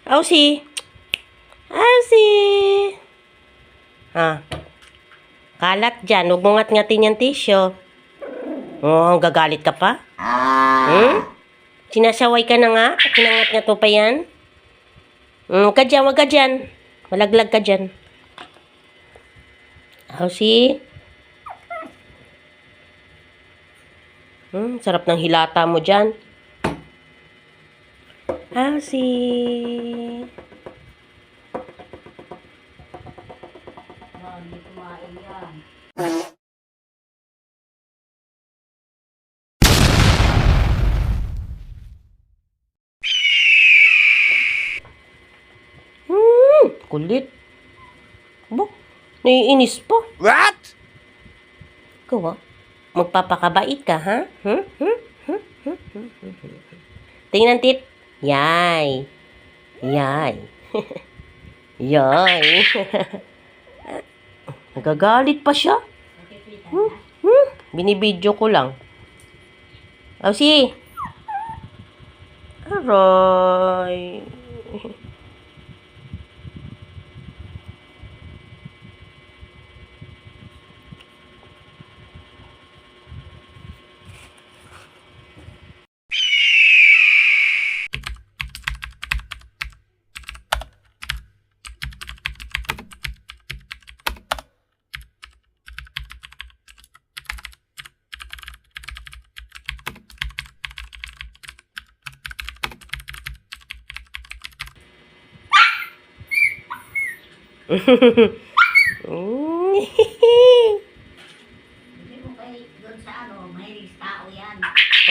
Ausi. Ausi. Ah. Kalat dyan. Huwag mo ngat-ngatin yung tissue. Oh, gagalit ka pa? Sinasaway ka na nga? Kinangat-ngat mo pa yan? Huwag ka dyan, huwag ka dyan. Malaglag ka dyan. Ausi. Sarap ng hilata mo dyan. Ausi. Kulit. Bo, naiinis pa. What? Ikaw magpapakabait ka, ha? Tingnan, tit. Yay. Yay. Yay. Nagagalit pa siya. Binibidyo ko lang. Ausi. Aray.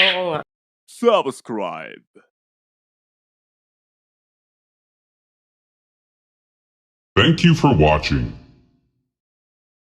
Oo nga. Subscribe. Thank you for watching.